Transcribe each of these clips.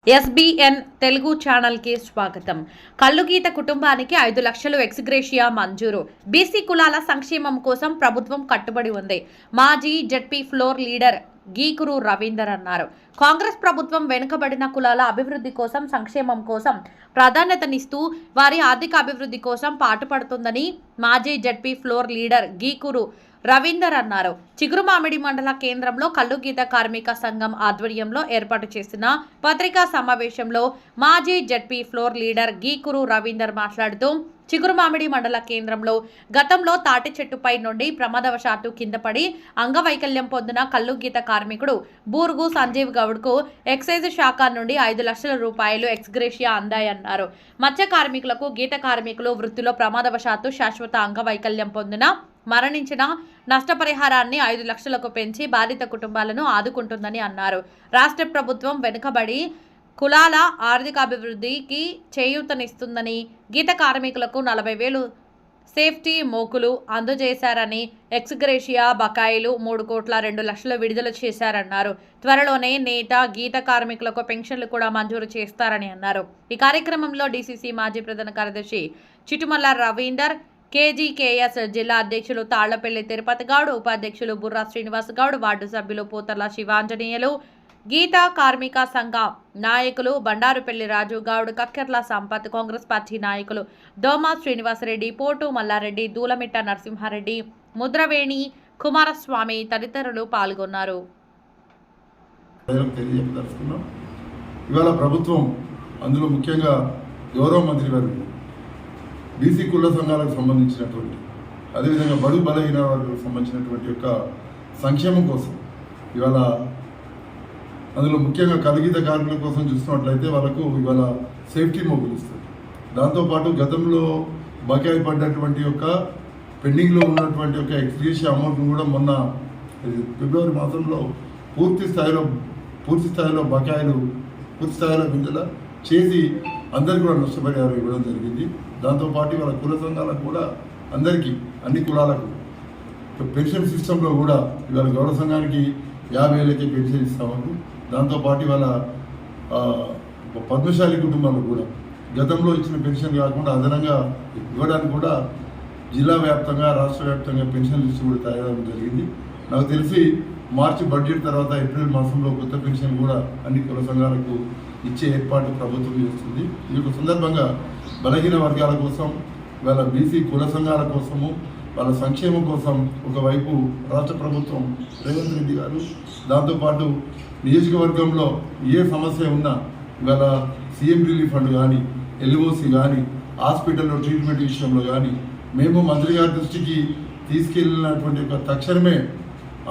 SBN Telugu channel కి స్వాగతం. కల్లుగీత కుటుంబానికి 5 లక్షలు ఎక్స్‌గ్రేషియా మంజూరు. బీసీ కులాల సంక్షేమం కోసం ప్రభుత్వం కట్టుబడి ఉంది. మాజీ జెడ్పీ ఫ్లోర్ లీడర్ గీకురు రవీందర్ అన్నారు. కాంగ్రెస్ ప్రభుత్వం వెనుకబడిన కులాల అభివృద్ధి కోసం, సంక్షేమం కోసం ప్రాధాన్యతనిస్తూ వారి ఆర్థిక అభివృద్ధి కోసం పాటుపడుతుందని మాజీ జెడ్పీ ఫ్లోర్ లీడర్ గీకురు రవీందర్ అన్నారు. చిగురుమామిడి మండల కేంద్రంలో కల్లుగీత కార్మిక సంఘం ఆధ్వర్యంలో ఏర్పాటు చేసిన పత్రికా సమావేశంలో మాజీ జెడ్పీ ఫ్లోర్ లీడర్ గీకురు రవీందర్ మాట్లాడుతూ, చిగురుమామిడి మండల కేంద్రంలో గతంలో తాటి చెట్టుపై నుండి ప్రమాదవశాత్తు కింద పడి అంగవైకల్యం పొందిన కల్లుగీత కార్మికుడు బూర్గు సంజీవ్ గౌడ్కు ఎక్సైజ్ శాఖ నుండి 5 లక్షల రూపాయలు ఎక్స్‌గ్రేషియా అందాయన్నారు. మత్స్య కార్మికులకు, గీత కార్మికులు వృత్తిలో ప్రమాదవశాత్తు శాశ్వత అంగవైకల్యం పొందిన, మరణించిన నష్టపరిహారాన్ని 5 లక్షలకు పెంచి బాధిత కుటుంబాలను ఆదుకుంటుందని అన్నారు. రాష్ట్ర ప్రభుత్వం వెనుకబడి కులాల ఆర్థికాభివృద్ధికి చేయూతనిస్తుందని, గీత కార్మికులకు 40,000 సేఫ్టీ మోకులు అందజేశారని, ఎక్స్‌గ్రేషియా బకాయిలు 3,02,00,000 విడుదల చేశారన్నారు. త్వరలోనే నేత గీత కార్మికులకు పెన్షన్లు కూడా మంజూరు చేస్తారని అన్నారు. ఈ కార్యక్రమంలో డీసీసీ మాజీ ప్రధాన కార్యదర్శి చిటుమల్ల రవీందర్, కేజీకేఎస్ జిల్లా అధ్యక్షులు తాళ్లపల్లి తిరుపతి గౌడ్, ఉపాధ్యక్షులు బుర్రా శ్రీనివాస్ గౌడ్, వార్డు సభ్యులు పోతర్ల శివాంజనేయులు, గీతా కార్మిక సంఘ నాయకులు బండారుపల్లి రాజు గౌడ్, కక్కెర్ల సంపత్, కాంగ్రెస్ పార్టీ నాయకులు దోమా శ్రీనివాసరెడ్డి, పోటు మల్లారెడ్డి, దూలమిట్ట నరసింహారెడ్డి, ముద్రవేణి, కుమారస్వామి తదితరులు పాల్గొన్నారు. ఇవాళ ప్రభుత్వం, అందులో ముఖ్యంగా గౌరవ మంత్రి గారు బీసీ కుల సంఘాలకు సంబంధించినటువంటి, అదేవిధంగా బడుగు బలహీన వర్గాలకు సంబంధించినటువంటి యొక్క సంక్షేమం కోసం, ఇవాళ అందులో ముఖ్యంగా కల్లుగీత కార్మికుల కోసం చూస్తున్నట్లయితే వాళ్ళకు ఇవాళ సేఫ్టీ మొబైల్ ఇస్తారు. దాంతోపాటు గతంలో బకాయి పడ్డటువంటి యొక్క పెండింగ్లో ఉన్నటువంటి యొక్క ఎక్స్‌గ్రేషియా అమౌంట్ను కూడా మొన్న ఫిబ్రవరి మాసంలో పూర్తి స్థాయిలో బకాయిలు పూర్తి స్థాయిలో విడుదల చేసి అందరికీ కూడా నష్టపరిహారం ఇవ్వడం జరిగింది. దాంతోపాటు వాళ్ళ కుల సంఘాలకు కూడా అందరికీ, అన్ని కులాలకు పెన్షన్ సిస్టంలో కూడా ఇవాళ గౌరవ సంఘానికి 50,000కే పెన్షన్ ఇస్తామని, దాంతోపాటు ఇవాళ పద్మశాలి కుటుంబాలకు కూడా గతంలో ఇచ్చిన పెన్షన్ కాకుండా అదనంగా ఇవ్వడానికి కూడా జిల్లా వ్యాప్తంగా, రాష్ట్ర వ్యాప్తంగా పెన్షన్ లిస్టు కూడా తయారవడం జరిగింది. నాకు తెలిసి మార్చి బడ్జెట్ తర్వాత ఏప్రిల్ మాసంలో కొత్త పెన్షన్ కూడా అన్ని కుల సంఘాలకు ఇచ్చే ఏర్పాటు ప్రభుత్వం చేస్తుంది. ఈ యొక్క సందర్భంగా బలహీన వర్గాల కోసం, వాళ్ళ బీసీ కుల సంఘాల కోసము, వాళ్ళ సంక్షేమం కోసం ఒకవైపు రాష్ట్ర ప్రభుత్వం రేవంత్ రెడ్డి గారు, దాంతోపాటు నియోజకవర్గంలో ఏ సమస్య ఉన్నా ఇవాళ సీఎం రిలీఫ్ ఫండ్ కానీ, ఎల్ఓసి కానీ, హాస్పిటల్లో ట్రీట్మెంట్ విషయంలో కానీ మేము మంత్రి గారి దృష్టికి తీసుకెళ్ళినటువంటి యొక్క తక్షణమే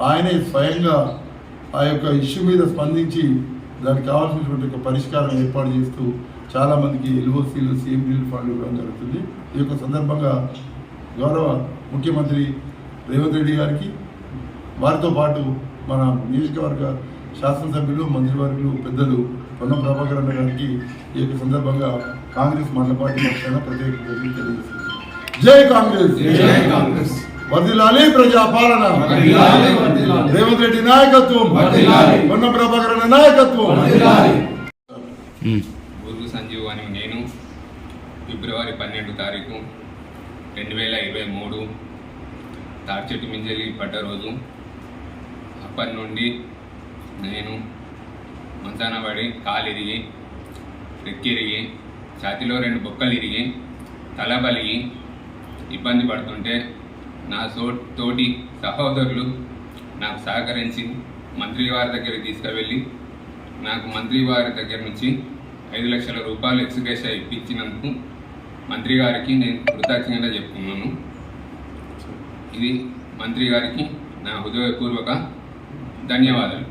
ఆయనే స్వయంగా ఆ యొక్క ఇష్యూ మీద స్పందించి దానికి కావాల్సినటువంటి ఒక పరిష్కారం ఏర్పాటు చేస్తూ చాలామందికి ఎల్ఓసీలు, సీఎం రిలీఫ్ ఫండ్ ఇవ్వడం జరుగుతుంది. ఈ యొక్క సందర్భంగా గౌరవ ముఖ్యమంత్రి రేవంత్ రెడ్డి గారికి, వారితో పాటు మన నియోజకవర్గ శాసనసభ్యులు, మంత్రివర్గులు, పెద్దలు పొన్నం ప్రభాకర్ అన్న గారికి ఈ యొక్క సందర్భంగా కాంగ్రెస్ మండల పార్టీ పక్షాన ప్రత్యేక తెలియజేస్తుంది. జై కాంగ్రెస్, జై కాంగ్రెస్, వర్ధిల్లాలి ప్రజాపాలన, రేవంత్ రెడ్డి నాయకత్వం, పొన్నం ప్రభాకర్ అన్న నాయకత్వం. బూర్గు సంజీవ్ అని నేను ఫిబ్రవరి 12 తారీఖు 2023 తాడిచెట్టు మింజలి పడ్డ రోజు, అప్పటి నుండి నేను మంచాన పడి కాలు ఇరిగి, రెక్కిరిగి, ఛాతీలో 2 బొక్కలు ఇరిగి, తల బలిగి ఇబ్బంది పడుతుంటే నా తోటి సహోదరులు నాకు సహకరించి మంత్రి వారి దగ్గరికి తీసుకువెళ్ళి నాకు మంత్రి వారి దగ్గర నుంచి 5 లక్షల రూపాయలు ఎక్స్‌గ్రేషియా ఇప్పించినందుకు మంత్రి గారికి నేను కృతజ్ఞత చెప్తున్నాను. ఇది మంత్రి గారికి నా హృదయపూర్వక ధన్యవాదాలు.